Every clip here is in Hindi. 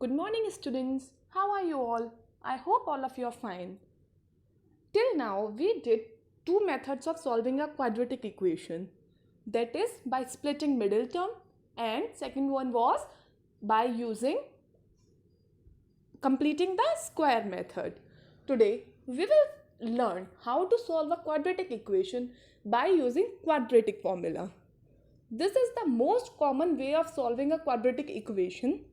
Good morning, students. How are you all? I hope all of you are fine. Till now, we did two methods of solving a quadratic equation. That is by splitting middle term, and second one was by using completing the square method. Today, we will learn how to solve a quadratic equation by using quadratic formula. This is the most common way of solving a quadratic equation.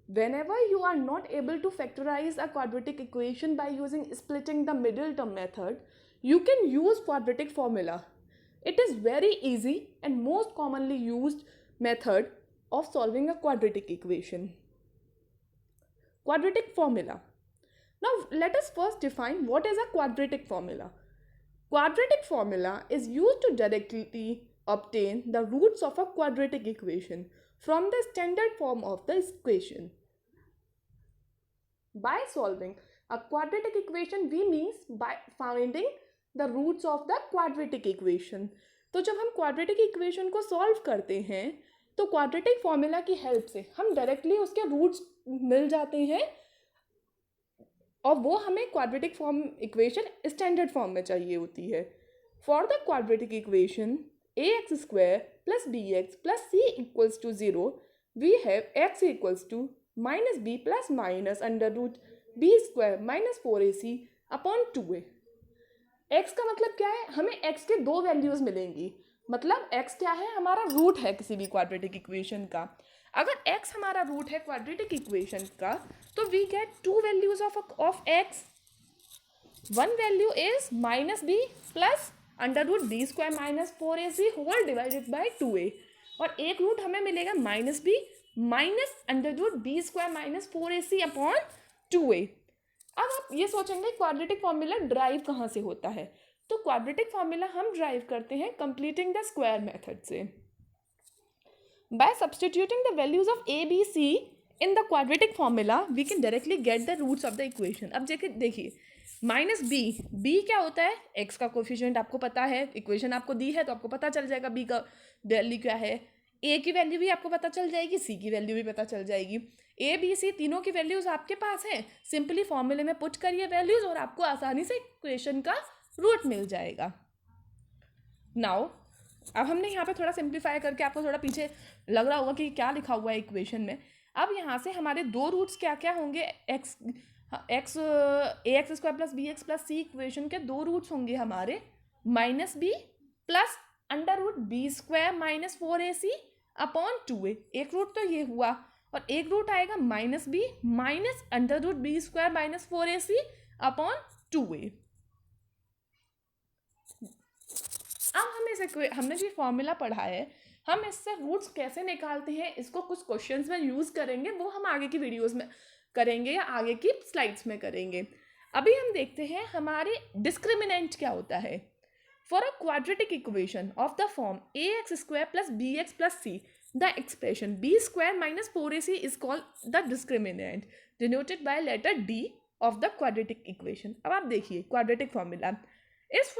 Whenever you are not able to factorize a quadratic equation by using splitting the middle term method, you can use quadratic formula. It is very easy and most commonly used method of solving a quadratic equation. Quadratic formula. Now let us first define what is a quadratic formula. Quadratic formula is used to directly obtain the roots of a quadratic equation from the standard form of the equation. By solving a quadratic equation, we means by finding the roots of the quadratic equation. तो जब हम quadratic equation को solve करते हैं तो quadratic formula की help से हम directly उसके roots मिल जाते हैं और वो हमें quadratic form equation standard form में चाहिए होती है. For the quadratic equation ax square plus bx plus c equals to 0, we have x equals to minus b plus minus under root b square minus 4ac upon 2a. x का मतलब क्या है? हमें x के दो वैल्यूज मिलेंगी. मतलब x क्या है? हमारा रूट है किसी भी क्वाड्रेटिक इक्वेशन का. अगर x हमारा रूट है क्वाड्रेटिक इक्वेशन का तो we get two values of x. One value is minus B plus under root B square minus 4ac whole divided by 2a. और एक रूट हमें मिलेगा minus b minus under root B square minus 4ac upon 2a. अब आप ये सोचेंगे क्वाड्रेटिक फॉर्मूला ड्राइव कहाँ से होता है. तो क्वाड्रेटिक फॉर्मूला हम ड्राइव करते हैं कंप्लीटिंग द स्क्वायर मेथड से. By substituting the values of a b c in the quadratic formula we can directly get the roots of the equation. अब देखिए माइनस बी क्या होता है? एक्स का कोफिशिएंट आपको पता है, इक्वेशन आपको दी है तो आपको पता चल जाएगा बी का वैल्यू क्या है. ए की वैल्यू भी आपको पता चल जाएगी, सी की वैल्यू भी पता चल जाएगी. ए बी सी तीनों की वैल्यूज आपके पास हैं. सिंपली फॉर्मूले में पुट करिए वैल्यूज और आपको आसानी से इक्वेशन का रूट मिल जाएगा. नाउ अब हमने यहाँ पे थोड़ा सिंप्लीफाई करके आपको थोड़ा पीछे लग रहा होगा कि क्या लिखा हुआ है इक्वेशन में. अब यहाँ से हमारे दो रूट्स क्या क्या होंगे? X A X square plus B X plus C equation के दो रूट्स होंगे हमारे minus B plus under root B square minus 4ac upon 2a. एक रूट तो ये हुआ और एक रूट आएगा minus b minus under root B square minus 4ac upon 2a. अब हमने जो फॉर्मूला पढ़ा है हम इससे रूट्स कैसे निकालते हैं इसको कुछ क्वेश्चंस में यूज करेंगे. वो हम आगे की वीडियोस में करेंगे या आगे की स्लाइड्स में करेंगे. अभी हम देखते हैं हमारे डिस्क्रिमिनेंट क्या होता है. For a quadratic equation of the form ax square plus bx plus c, the expression b square minus 4ac is called the discriminant, denoted by letter d of the quadratic equation. अब आप देखिए quadratic formula. इस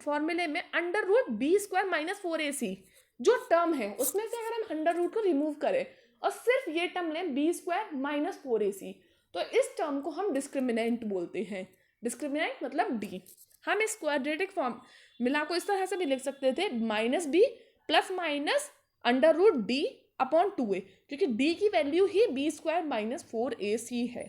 फॉर्मूले में under root B square minus 4ac जो टर्म है उसमें से अगर हम अंडर रूट को रिमूव करें और सिर्फ ये टर्म लें बी स्क्वायर माइनस 4ac तो इस टर्म को हम डिस्क्रिमिनेंट बोलते हैं. डिस्क्रिमिनेंट मतलब डी. हम इस क्वाड्रेटिक फॉर्मूला को इस तरह से भी लिख सकते थे minus B plus minus under root d upon 2a क्योंकि डी की वैल्यू ही बी स्क्वायर माइनस 4ac है.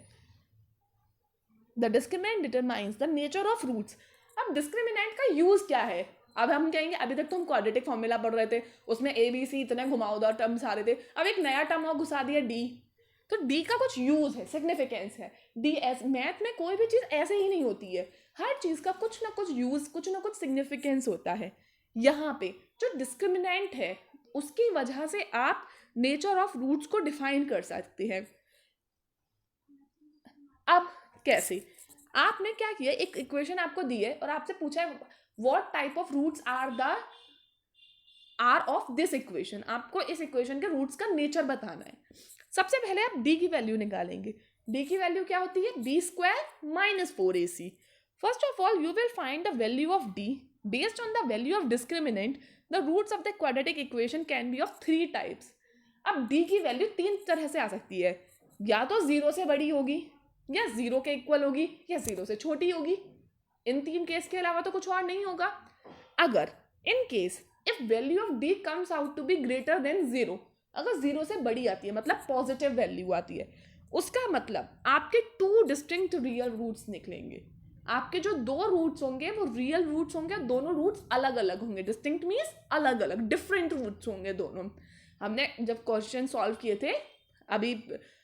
The discriminant determines the nature of roots. अब डिस्क्रिमिनेंट का यूज क्या है? अब हम कहेंगे अभी तक तो हम क्वाड्रेटिक फॉर्मूला पढ़ रहे थे उसमें ए बी सी इतने घुमावदार टर्म्स आ रहे थे. अब एक नया टर्म और घुसा दिया डी. तो डी का कुछ यूज है, सिग्निफिकेंस है. डी एस मैथ में कोई भी चीज़ ऐसे ही नहीं होती है. हर चीज़ का कुछ ना कुछ यूज कुछ ना कुछ सिग्निफिकेंस होता है. यहाँ पे जो डिस्क्रिमिनेंट है उसकी वजह से आप नेचर ऑफ रूट्स को डिफाइन कर सकते हैं. अब कैसे? आपने क्या किया, एक इक्वेशन आपको दी है और आपसे पूछा है what type of roots are of this equation. आपको इस इक्वेशन के रूट्स का नेचर बताना है. सबसे पहले आप d की वैल्यू निकालेंगे. d की वैल्यू क्या होती है? B square minus 4ac. First of all you will find the value of d based on the value of discriminant. The roots of the quadratic equation can be of 3 types. अब d की वैल्यू 3 तरह से आ सकती है. या तो 0 से बड़ी होगी, या 0 के इक्वल होगी, या 0 से छोटी होगी। इन 3 केस के अलावा तो कुछ और नहीं होगा। अगर in case if value of d comes out to be greater than 0, अगर 0 से बड़ी आती है मतलब पॉजिटिव वैल्यू आती है, उसका मतलब आपके 2 डिस्टिंक्ट रियल रूट्स निकलेंगे। आपके जो 2 रूट्स होंगे वो रियल रूट्स होंगे, दोनों रूट्स अलग अलग होंगे। डिस्टिंक्ट मीन्स अलग अलग, डिफरेंट रूट्स होंगे दोनों। हमने जब क्वेश्चन सॉल्व किए थे अभी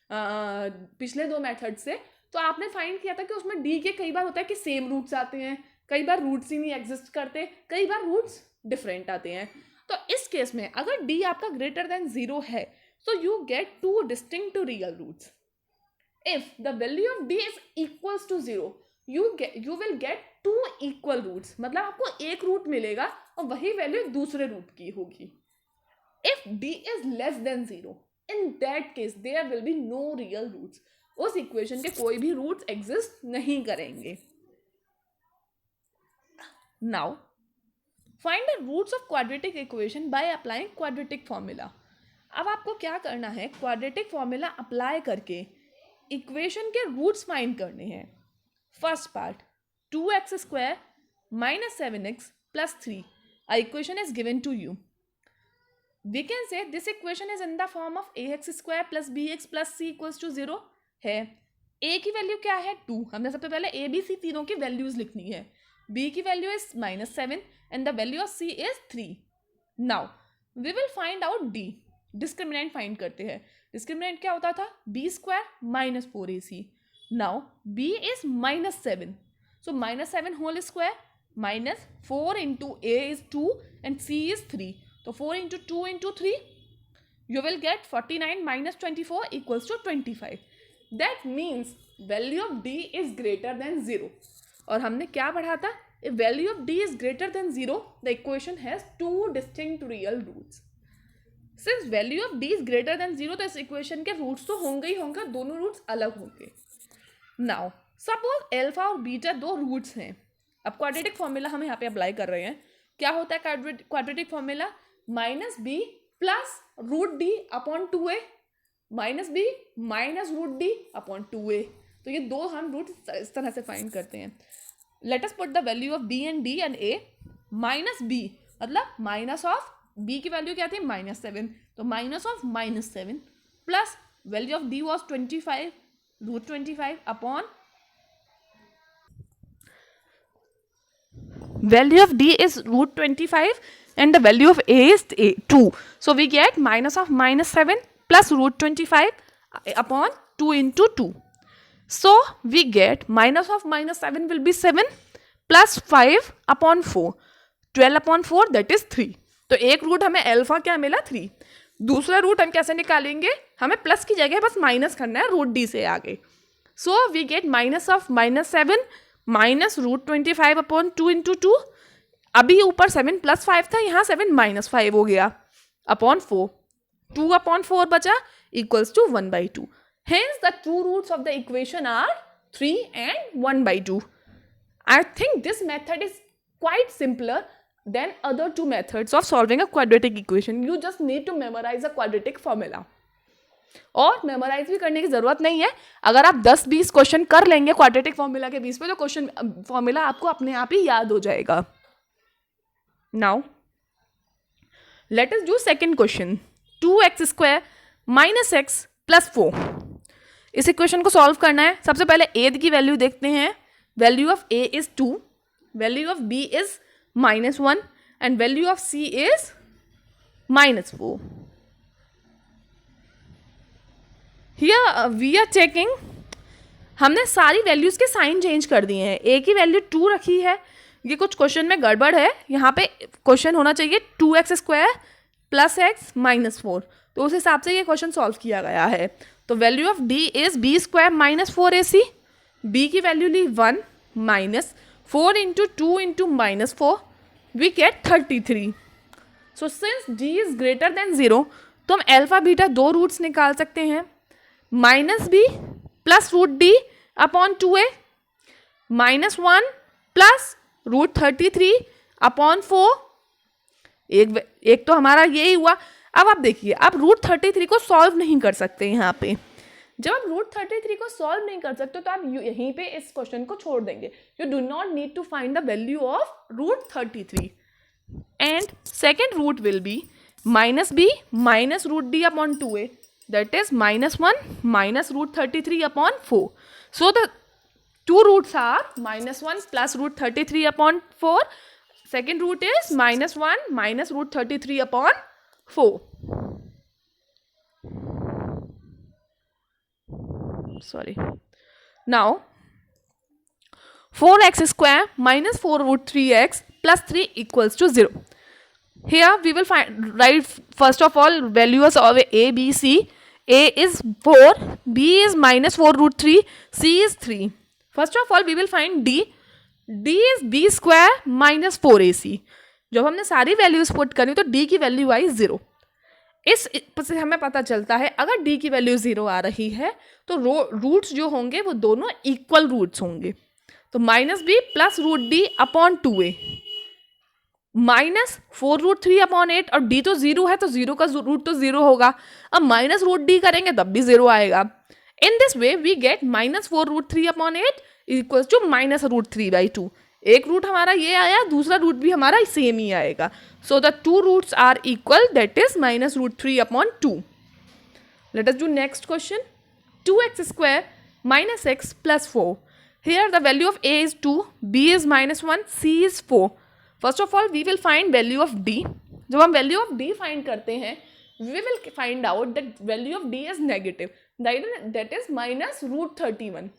पिछले 2 मेथड से, तो आपने फाइंड किया था कि उसमें डी के कई बार होता है कि सेम रूट्स आते हैं, कई बार रूट्स ही नहीं एग्जिस्ट करते, कई बार रूट्स डिफरेंट आते हैं। तो इस केस में अगर डी आपका ग्रेटर देन 0 है, so you get 2 distinct real roots. If the value of d is equals to 0, you will get 2 equal roots. मतलब आपको एक रूट मिलेगा और वही वैल्यू दूसरे रूट की होगी। If d is less than 0, in that case there will be no real roots. उस इक्वेशन के कोई भी रूट्स एग्जिस्ट नहीं करेंगे। Now find the roots of quadratic equation by applying quadratic formula. अब आपको क्या करना है, क्वाड्रेटिक फॉर्मूला अप्लाई करके इक्वेशन के रूट्स फाइंड करने हैं। First part 2x² - 7x + 3 a equation is given to you. We can say this equation is in the form of ax² + bx + c = 0 है। a की वैल्यू क्या है 2, हमने सबसे पहले a b c तीनों की वैल्यूज लिखनी है। b की value is -7 and the value of c is 3। Now we will find out d। Discriminant find करते हैं। डिस्क्रिमिनेंट क्या होता था, b² - 4ac। Now b is -7, so -7 whole square -4 into a is 2 and c is 3, तो 4 into 2 into 3 you will get 49 - 24 = 25. that means value of d is greater than 0। और हमने क्या पढ़ा था, if value of d is greater than 0 the equation has 2 distinct real roots। Since value of D is greater than 0 तो इस इक्वेशन के रूट्स तो होंगे ही होंगे, दोनों रूट्स अलग होंगे। नाउ सपोज अल्फा और बीटा 2 रूट्स हैं। अब क्वाड्रेटिक फॉर्मूला हम यहाँ पे अप्लाई कर रहे हैं। क्या होता है quadratic formula, -b + √d / 2a -b - √d / 2a। तो ये 2 हम रूट इस तरह से फाइंड करते हैं। Let us put the value of b and d and a। -b मतलब माइनस ऑफ b की वैल्यू क्या थी -7, तो -7 plus value of d was 25 √25 upon value of d is √25 and the value of a is 2, so we get -7 plus √25 upon 2 into 2, so we get -7 will be 7 plus 5 upon 4, 12 upon 4 that is 3। तो एक रूट हमें अल्फा क्या मिला 3। दूसरा रूट हम कैसे निकालेंगे, हमें प्लस की जगह बस माइनस करना है √d से आगे। So we get -7 - √25 upon 2 into 2। अभी ऊपर 7 + 5 था, यहाँ 7 - 5 हो गया अपॉन 4, 2 upon 4 बचा = 1/2। Hence the two roots of the equation are 3 and 1/2। I think this method is quite simpler than other 2 methods of solving a quadratic equation. You just need to memorize a quadratic formula। और मेमोराइज भी करने की ज़रूरत नहीं है। अगर आप 10-20 क्वेश्चन कर लेंगे क्वाड्रेटिक फॉर्मूला के बेस पे तो क्वेश्चन फॉर्मूला आपको अपने आप ही याद हो जाएगा। Now let us do second question, 2x² - x + 4। इस इक्वेशन को सॉल्व करना है। सबसे पहले a की वैल्यू देखते हैं। Value of a is 2, value of b is -1 and value of c is -4। Here we are checking, हमने सारी वैल्यूज़ के साइन चेंज कर दिए हैं। a की वैल्यू 2 रखी है, ये कुछ क्वेश्चन में गड़बड़ है। यहाँ पे क्वेश्चन होना चाहिए 2x² + x - 4, तो उस हिसाब से ये क्वेश्चन सॉल्व किया गया है। तो value of d is b² - 4ac। b की value Lee 1 -4 into 2 into -4 we get 33। So since d is greater than 0 तो हम अल्फा बीटा 2 रूट्स निकाल सकते हैं। -b plus √d upon 2a, -1 plus √33 upon 4। एक तो हमारा यही हुआ। अब आप देखिए, अब √33 को सॉल्व नहीं कर सकते यहाँ पे। जब आप रूट 33 को सॉल्व नहीं कर सकते तो आप यहीं पे इस क्वेश्चन को छोड़ देंगे. You do not need to find the value of root 33. And second root will be minus b minus root d upon 2a, that is -1 minus root 33 upon 4. So the two roots are -1 plus root 33 upon 4. Second root is -1 minus root 33 upon 4. Sorry. Now 4x square minus 4 root 3x plus 3 equals to 0. Here we will write first of all values of a, b, c. A is 4, B is -4 root 3, C is 3. First of all we will find D. D is B square minus 4AC. जब हमने सारी वैल्यूज पुट करी तो D की वैल्यू आई 0. इस से हमें पता चलता है अगर D की वैल्यू 0 आ रही है तो रूट्स जो होंगे वो दोनों इक्वल रूट्स होंगे. तो -B plus root D upon 2a -4 root 3 upon 8 और d तो 0 है तो 0 का रूट तो 0 होगा. अब माइनस रूट d करेंगे तब भी 0 आएगा. In this way we get -4 root 3 upon 8 equal to -√3/2. एक रूट हमारा ये आया, दूसरा रूट भी हमारा सेम ही आएगा. So the two roots are equal, that is -√3 upon 2. Let us do next question. 2x square minus x plus 4. Here the value of a is 2, b is -1, c is 4. First of all we will find value of d. जब हम वैल्यू ऑफ d फाइंड करते हैं we will find out that value of d is negative, that is -√31.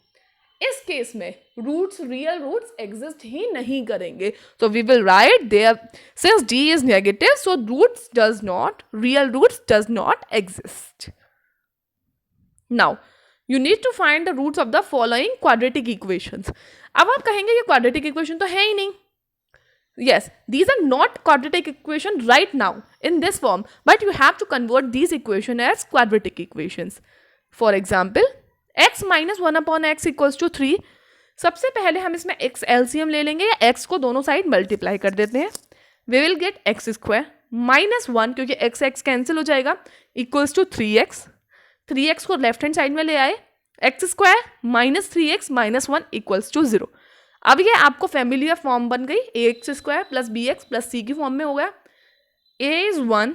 इस केस में रूट्स रियल रूट्स एग्जिस्ट ही नहीं करेंगे. तो we will write there since d is negative so roots does not, real roots does not exist. Now you need to find the roots of the following quadratic equations. अब आप कहेंगे कि क्वाड्रेटिक इक्वेशन तो है ही नहीं. Yes, these are not quadratic equation right now in this form, but you have to convert these equation as quadratic equations. For example, x minus 1 upon x equals to 3. सबसे पहले हम इसमें x LCM ले लेंगे या x को दोनों साइड मल्टीप्लाई कर देते हैं. We will get x square minus 1 क्योंकि x x कैंसिल हो जाएगा equals to 3x. 3x को लेफ्ट हैंड साइड में ले आए, x square minus 3x minus 1 equals to 0. अब ये आपको फैमिलियर फॉर्म बन गई, ax square plus bx plus c की फॉर्म में हो गया. a is 1,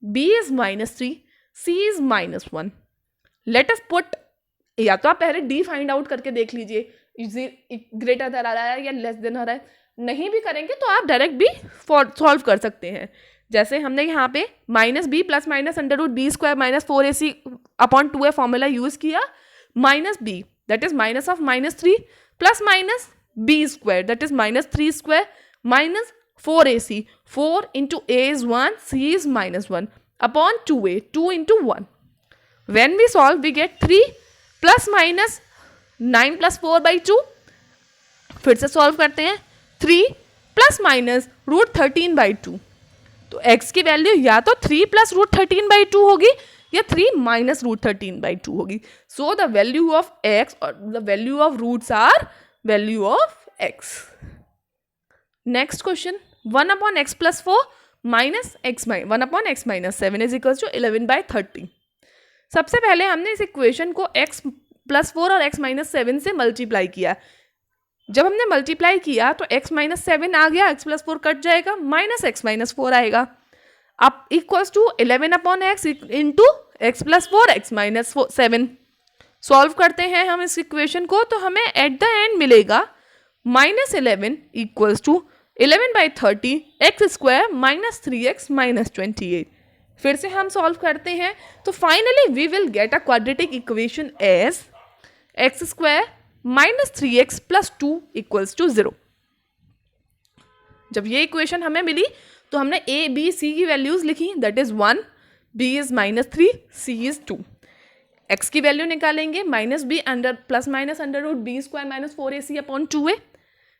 b is -3, c is -1. Let us put, या तो आप पहले d फाइंड आउट करके देख लीजिए ग्रेटर देन आ रहा है या लेस देन आ रहा है. नहीं भी करेंगे तो आप डायरेक्ट भी सॉल्व कर सकते हैं. जैसे हमने यहाँ पे -b plus minus √b square minus 4ac upon 2a formula use किया. -b that is minus of -3 plus minus b square that is -3 square minus 4ac. 4 into a is 1, c is -1 upon 2a, 2 into 1. When we solve we get 3 plus minus 9 plus 4/2. फिर से सॉल्व करते हैं. 3 प्लस माइनस √13/2. तो x की वैल्यू या तो 3 प्लस √13/2 होगी या 3 माइनस √13/2 होगी. So the value of x और the value of roots are value of x. Next question, 1 upon x plus 4 minus x 1 upon x minus 7 is equals to 11/30. सबसे पहले हमने इस इक्वेशन को x प्लस 4 और x माइनस 7 से मल्टीप्लाई किया. जब हमने मल्टीप्लाई किया तो x माइनस 7 आ गया, x प्लस 4 कट जाएगा, माइनस x माइनस 4 आएगा. अब equals to 11 upon x into x plus 4 x minus 7. Solve करते हैं हम इस इक्वेशन को तो हमें एट द एंड मिलेगा -11 equals to 11/30 x square minus 3x minus 28. फिर से हम सॉल्व करते हैं तो finally we will get a quadratic equation as x square minus 3x plus 2 equals to 0. जब ये इक्वेशन हमें मिली तो हमने a b c की वैल्यूज लिखी, that is 1, b is -3, c is 2. x की वैल्यू निकालेंगे -b under plus minus √b square minus 4ac upon 2a.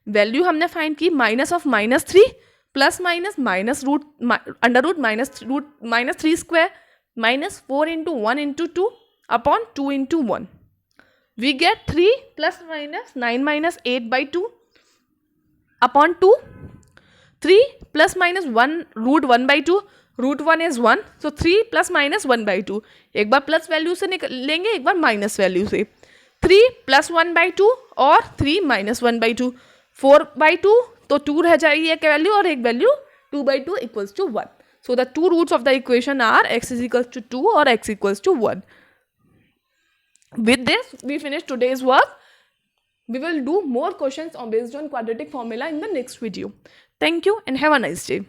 Value हमने फाइंड की minus of -3 plus minus -√3 square minus 4 into 1 into 2 upon 2 into 1. We get 3 plus minus 9 minus 8/2 upon 2. 3 plus minus 1 √1/2 root 1 is 1, so 3 plus minus 1/2, एक बार प्लस वैल्यू से लेंगे, एक बार माइनस वैल्यू से. 3 प्लस 1/2 और 3 माइनस 1/2, 4/2, तो 2 रह जाएगी एक वैल्यू और एक value 2/2 equals to 1. So the two roots of the equation are x is equals to 2 or x equals to 1. With this, we finish today's work. We will do more questions based on quadratic formula in the next video. Thank you and have a nice day.